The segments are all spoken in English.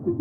If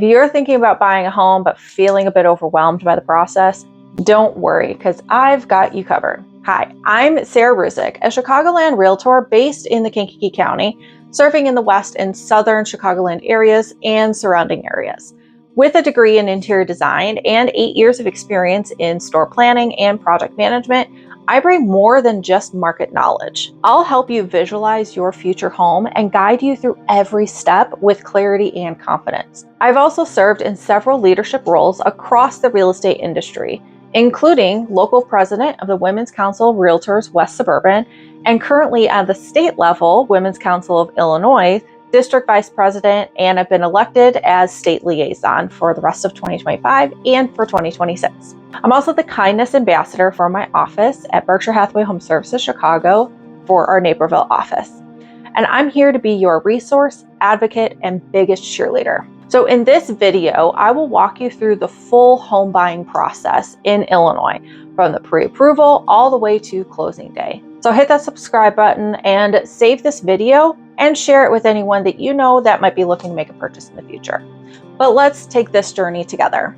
you're thinking about buying a home but feeling a bit overwhelmed by the process, don't worry, because I've got you covered. Hi, I'm Sarah Ruzick, a Chicagoland Realtor based in the Kankakee County, serving in the West and Southern Chicagoland areas and surrounding areas. With a degree in interior design and 8 years of experience in store planning and project management, I bring more than just market knowledge. I'll help you visualize your future home and guide you through every step with clarity and confidence. I've also served in several leadership roles across the real estate industry, including local president of the Women's Council of Realtors West Suburban, and currently at the state level, Women's Council of Illinois, district vice president, and I've been elected as state liaison for the rest of 2025 and for 2026. I'm also the kindness ambassador for my office at Berkshire Hathaway Home Services Chicago for our Naperville office. And I'm here to be your resource, advocate, and biggest cheerleader. So in this video, I will walk you through the full home buying process in Illinois, from the pre-approval all the way to closing day. So hit that subscribe button and save this video and share it with anyone that you know that might be looking to make a purchase in the future. But let's take this journey together.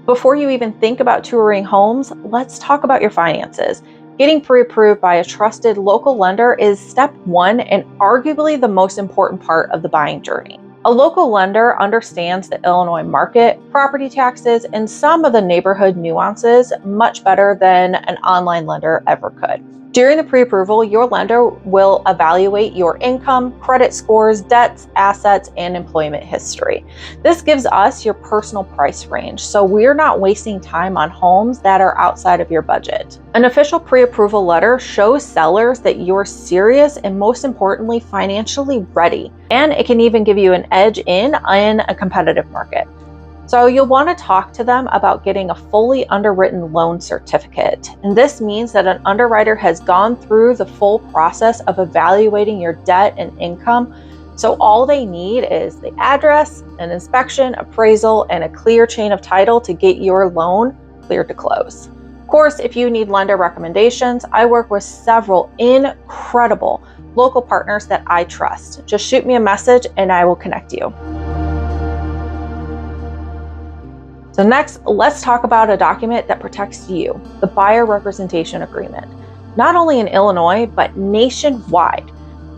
Before you even think about touring homes, let's talk about your finances. Getting pre-approved by a trusted local lender is step one and arguably the most important part of the buying journey. A local lender understands the Illinois market, property taxes, and some of the neighborhood nuances much better than an online lender ever could. During the pre-approval, your lender will evaluate your income, credit scores, debts, assets, and employment history. This gives us your personal price range, so we're not wasting time on homes that are outside of your budget. An official pre-approval letter shows sellers that you're serious and, most importantly, financially ready, and it can even give you an edge in a competitive market. So you'll want to talk to them about getting a fully underwritten loan certificate. And this means that an underwriter has gone through the full process of evaluating your debt and income. So all they need is the address, an inspection, appraisal, and a clear chain of title to get your loan cleared to close. Of course, if you need lender recommendations, I work with several incredible local partners that I trust. Just shoot me a message and I will connect you. So next, let's talk about a document that protects you, the Buyer Representation Agreement. Not only in Illinois, but nationwide,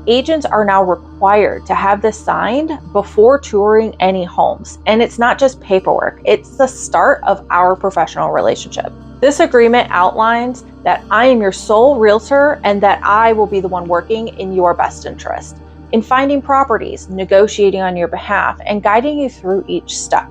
agents are now required to have this signed before touring any homes. And it's not just paperwork, it's the start of our professional relationship. This agreement outlines that I am your sole realtor and that I will be the one working in your best interest in finding properties, negotiating on your behalf, and guiding you through each step.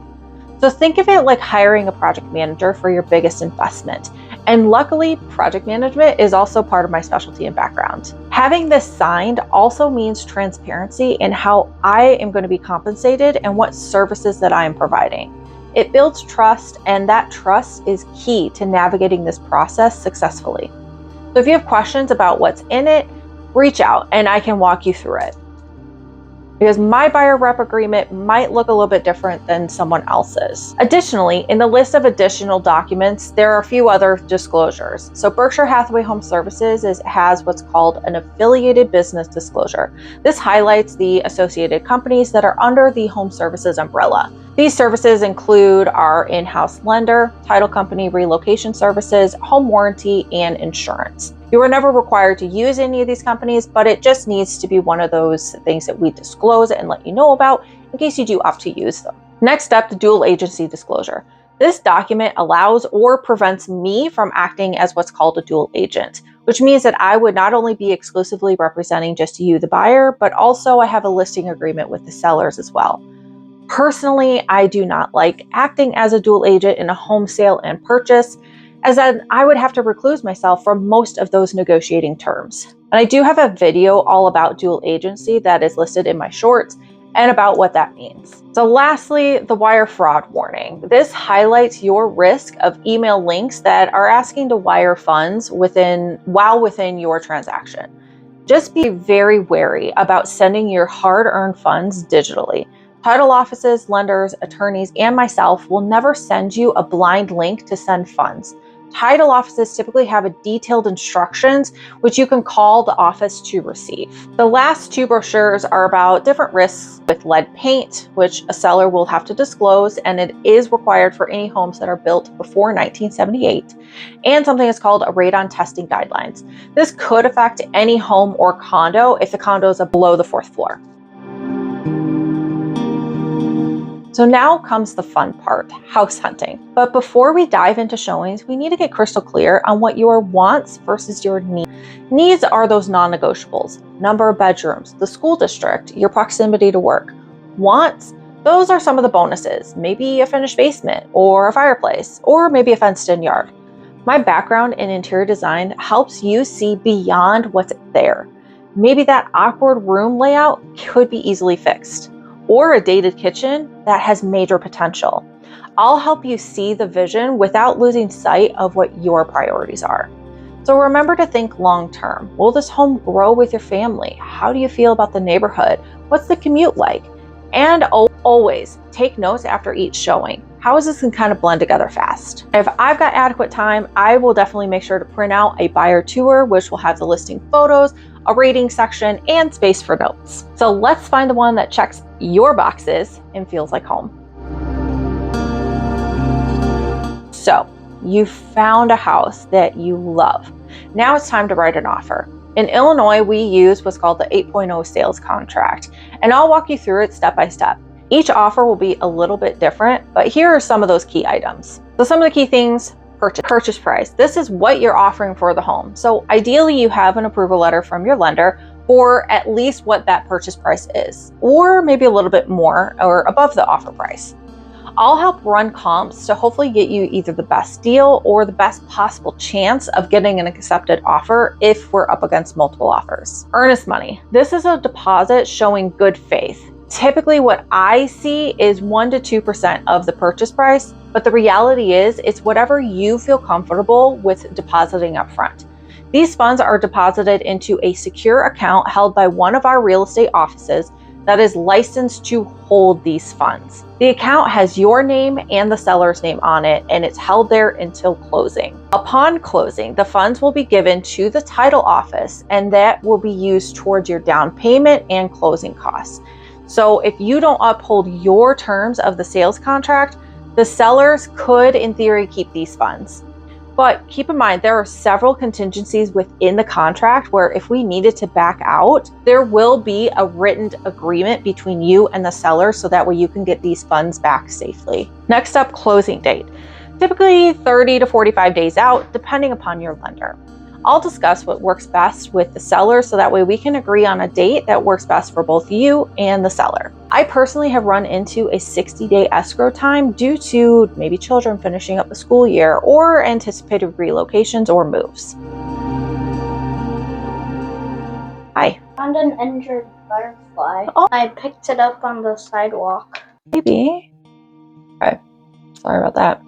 So think of it like hiring a project manager for your biggest investment. And luckily, project management is also part of my specialty and background. Having this signed also means transparency in how I am going to be compensated and what services that I am providing. It builds trust, and that trust is key to navigating this process successfully. So if you have questions about what's in it, reach out and I can walk you through it. Because my buyer rep agreement might look a little bit different than someone else's. Additionally, in the list of additional documents, there are a few other disclosures. So Berkshire Hathaway Home Services has what's called an affiliated business disclosure. This highlights the associated companies that are under the home services umbrella. These services include our in-house lender, title company relocation services, home warranty, and insurance. You are never required to use any of these companies, but it just needs to be one of those things that we disclose and let you know about in case you do opt to use them. Next up, the dual agency disclosure. This document allows or prevents me from acting as what's called a dual agent, which means that I would not only be exclusively representing just you, the buyer, but also I have a listing agreement with the sellers as well. Personally, I do not like acting as a dual agent in a home sale and purchase, as then I would have to recluse myself from most of those negotiating terms. And I do have a video all about dual agency that is listed in my shorts and about what that means. So lastly, the wire fraud warning. This highlights your risk of email links that are asking to wire funds while within your transaction. Just be very wary about sending your hard-earned funds digitally. Title offices, lenders, attorneys, and myself will never send you a blind link to send funds. Title offices typically have a detailed instructions, which you can call the office to receive. The last two brochures are about different risks with lead paint, which a seller will have to disclose, and it is required for any homes that are built before 1978, and something is called a radon testing guidelines. This could affect any home or condo if the condo is below the 4th floor. So now comes the fun part, house hunting. But before we dive into showings, we need to get crystal clear on what your wants versus your needs. Needs are those non-negotiables: number of bedrooms, the school district, your proximity to work. Wants, those are some of the bonuses, maybe a finished basement or a fireplace, or maybe a fenced-in yard. My background in interior design helps you see beyond what's there. Maybe that awkward room layout could be easily fixed, or a dated kitchen that has major potential. I'll help you see the vision without losing sight of what your priorities are. So remember to think long term. Will this home grow with your family? How do you feel about the neighborhood? What's the commute like? And always take notes after each showing. Houses can kind of blend together fast. If I've got adequate time, I will definitely make sure to print out a buyer tour, which will have the listing photos, a rating section, and space for notes. So let's find the one that checks your boxes and feels like home. So you found a house that you love. Now it's time to write an offer. In Illinois, we use what's called the 8.0 sales contract, and I'll walk you through it step by step. Each offer will be a little bit different, but here are some of those key items. So some of the key things: purchase price. This is what you're offering for the home. So ideally you have an approval letter from your lender for at least what that purchase price is, or maybe a little bit more or above the offer price. I'll help run comps to hopefully get you either the best deal or the best possible chance of getting an accepted offer if we're up against multiple offers. Earnest money. This is a deposit showing good faith. Typically what I see is 1 to 2% of the purchase price, but the reality is it's whatever you feel comfortable with depositing up front. These funds are deposited into a secure account held by one of our real estate offices that is licensed to hold these funds. The account has your name and the seller's name on it, and it's held there until closing. Upon closing, the funds will be given to the title office, and that will be used towards your down payment and closing costs. So if you don't uphold your terms of the sales contract, the sellers could, in theory, keep these funds. But keep in mind, there are several contingencies within the contract where if we needed to back out, there will be a written agreement between you and the seller so that way you can get these funds back safely. Next up, closing date. Typically 30 to 45 days out, depending upon your lender. I'll discuss what works best with the seller so that way we can agree on a date that works best for both you and the seller. I personally have run into a 60-day escrow time due to maybe children finishing up the school year or anticipated relocations or moves. Hi. Found an injured butterfly. Oh. I picked it up on the sidewalk. Maybe. Okay. Sorry about that.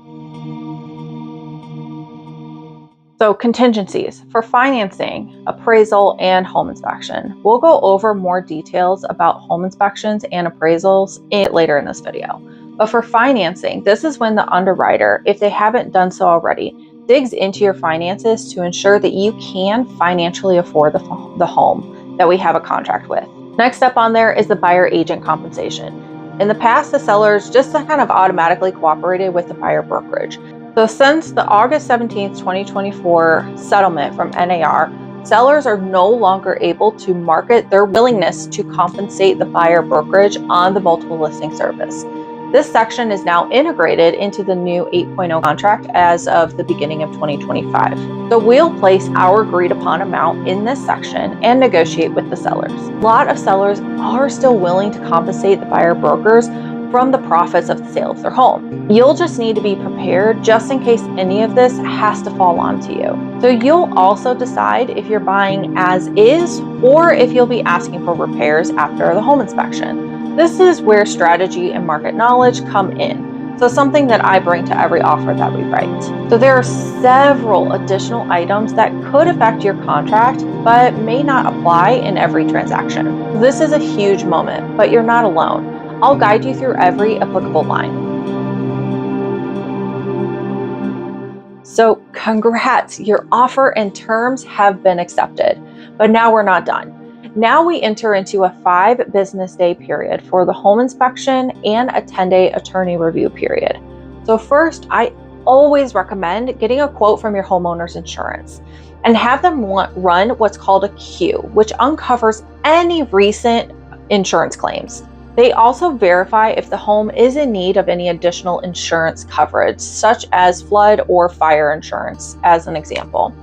So contingencies for financing, appraisal, and home inspection. We'll go over more details about home inspections and appraisals later in this video. But for financing, this is when the underwriter, if they haven't done so already, digs into your finances to ensure that you can financially afford the home that we have a contract with. Next up on there is the buyer agent compensation. In the past, the sellers just kind of automatically cooperated with the buyer brokerage. So since the August 17th, 2024 settlement from NAR, sellers are no longer able to market their willingness to compensate the buyer brokerage on the multiple listing service. This section is now integrated into the new 8.0 contract as of the beginning of 2025. So we'll place our agreed upon amount in this section and negotiate with the sellers. A lot of sellers are still willing to compensate the buyer brokers from the profits of the sale of their home. You'll just need to be prepared just in case any of this has to fall onto you. So you'll also decide if you're buying as is or if you'll be asking for repairs after the home inspection. This is where strategy and market knowledge come in. So something that I bring to every offer that we write. So there are several additional items that could affect your contract, but may not apply in every transaction. This is a huge moment, but you're not alone. I'll guide you through every applicable line. So congrats, your offer and terms have been accepted, but now we're not done. Now we enter into a 5 business day period for the home inspection and a 10-day attorney review period. So first, I always recommend getting a quote from your homeowner's insurance and have them run what's called a Q, which uncovers any recent insurance claims. They also verify if the home is in need of any additional insurance coverage, such as flood or fire insurance, as an example.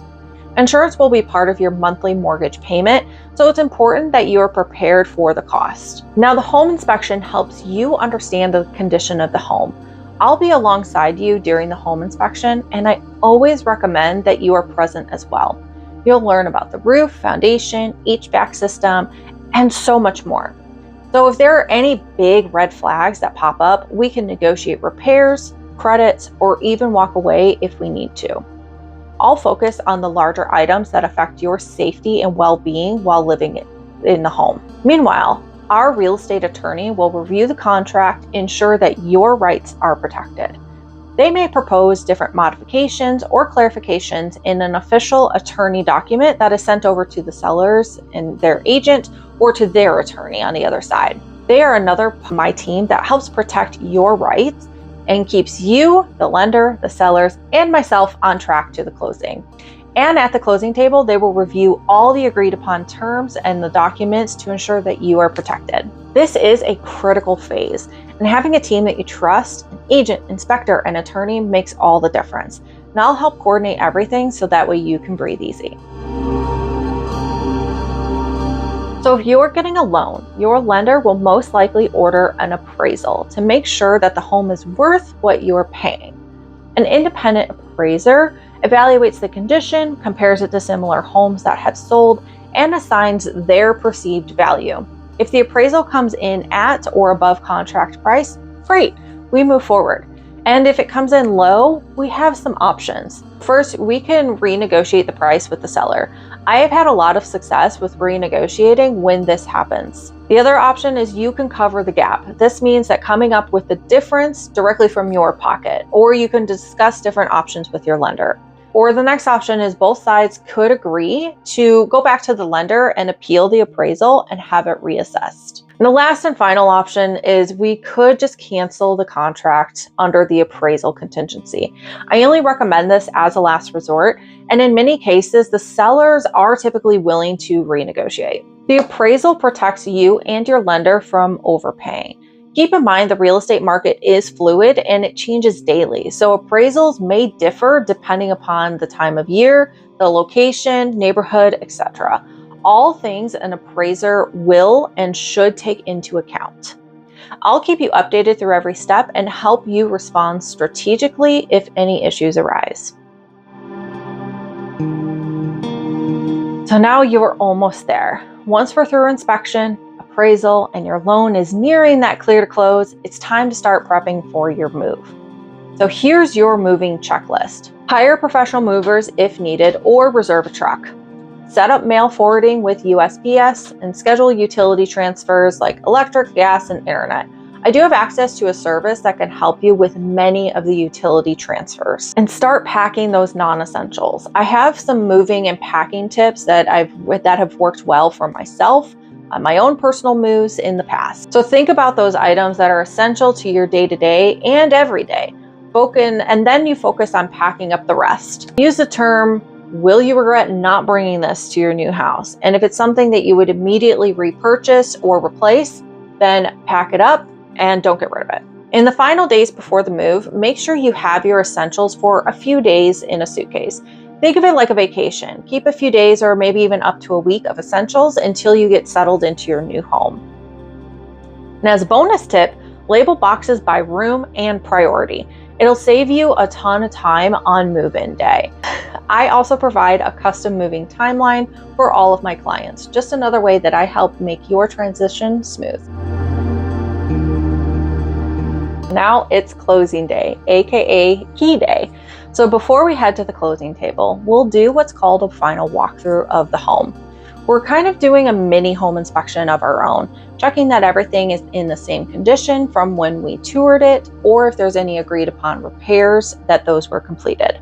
Insurance will be part of your monthly mortgage payment, so it's important that you are prepared for the cost. Now, the home inspection helps you understand the condition of the home. I'll be alongside you during the home inspection, and I always recommend that you are present as well. You'll learn about the roof, foundation, HVAC system, and so much more. So if there are any big red flags that pop up, we can negotiate repairs, credits, or even walk away if we need to. I'll focus on the larger items that affect your safety and well-being while living in the home. Meanwhile, our real estate attorney will review the contract, ensure that your rights are protected. They may propose different modifications or clarifications in an official attorney document that is sent over to the sellers and their agent or to their attorney on the other side. They are another part of my team that helps protect your rights and keeps you, the lender, the sellers, and myself on track to the closing. And at the closing table, they will review all the agreed upon terms and the documents to ensure that you are protected. This is a critical phase, and having a team that you trust, an agent, inspector, and attorney makes all the difference. And I'll help coordinate everything so that way you can breathe easy. So if you're getting a loan, your lender will most likely order an appraisal to make sure that the home is worth what you're paying. An independent appraiser evaluates the condition, compares it to similar homes that have sold, and assigns their perceived value. If the appraisal comes in at or above contract price, great, we move forward. And if it comes in low, we have some options. First, we can renegotiate the price with the seller. I have had a lot of success with renegotiating when this happens. The other option is you can cover the gap. This means that coming up with the difference directly from your pocket, or you can discuss different options with your lender. Or the next option is both sides could agree to go back to the lender and appeal the appraisal and have it reassessed. And the last and final option is we could just cancel the contract under the appraisal contingency. I only recommend this as a last resort, and in many cases, the sellers are typically willing to renegotiate. The appraisal protects you and your lender from overpaying. Keep in mind the real estate market is fluid and it changes daily, so appraisals may differ depending upon the time of year, the location, neighborhood, etc. All things an appraiser will and should take into account. I'll keep you updated through every step and help you respond strategically if any issues arise. So now you're almost there. Once we're through inspection, appraisal, and your loan is nearing that clear to close, it's time to start prepping for your move. So here's your moving checklist. Hire professional movers if needed or reserve a truck. Set up mail forwarding with USPS and schedule utility transfers like electric, gas, and internet. I do have access to a service that can help you with many of the utility transfers. And start packing those non-essentials. I have some moving and packing tips that have worked well for myself on my own personal moves in the past. So think about those items that are essential to your day-to-day and everyday. And then you focus on packing up the rest. Use the term, will you regret not bringing this to your new house? And if it's something that you would immediately repurchase or replace, then pack it up and don't get rid of it. In the final days before the move, make sure you have your essentials for a few days in a suitcase. Think of it like a vacation. Keep a few days or maybe even up to a week of essentials until you get settled into your new home. And as a bonus tip, label boxes by room and priority. It'll save you a ton of time on move-in day. I also provide a custom moving timeline for all of my clients. Just another way that I help make your transition smooth. Now it's closing day, aka key day. So before we head to the closing table, we'll do what's called a final walkthrough of the home. We're kind of doing a mini home inspection of our own, checking that everything is in the same condition from when we toured it, or if there's any agreed upon repairs, that those were completed.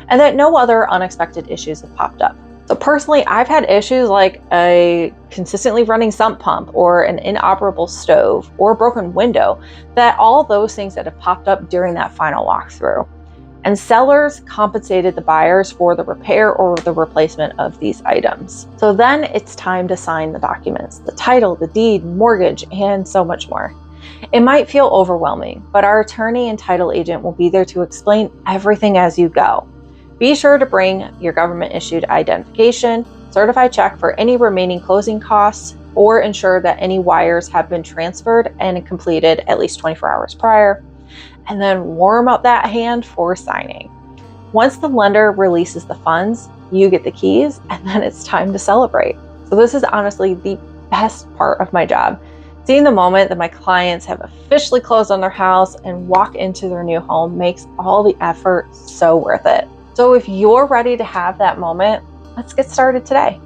and that no other unexpected issues have popped up. So personally, I've had issues like a consistently running sump pump or an inoperable stove or a broken window, that all those things that have popped up during that final walkthrough. And sellers compensated the buyers for the repair or the replacement of these items. So then it's time to sign the documents, the title, the deed, mortgage, and so much more. It might feel overwhelming, but our attorney and title agent will be there to explain everything as you go. Be sure to bring your government-issued identification, certified check for any remaining closing costs, or ensure that any wires have been transferred and completed at least 24 hours prior, and then warm up that hand for signing. Once the lender releases the funds, you get the keys, and then it's time to celebrate. So this is honestly the best part of my job. Seeing the moment that my clients have officially closed on their house and walk into their new home makes all the effort so worth it. So if you're ready to have that moment, let's get started today.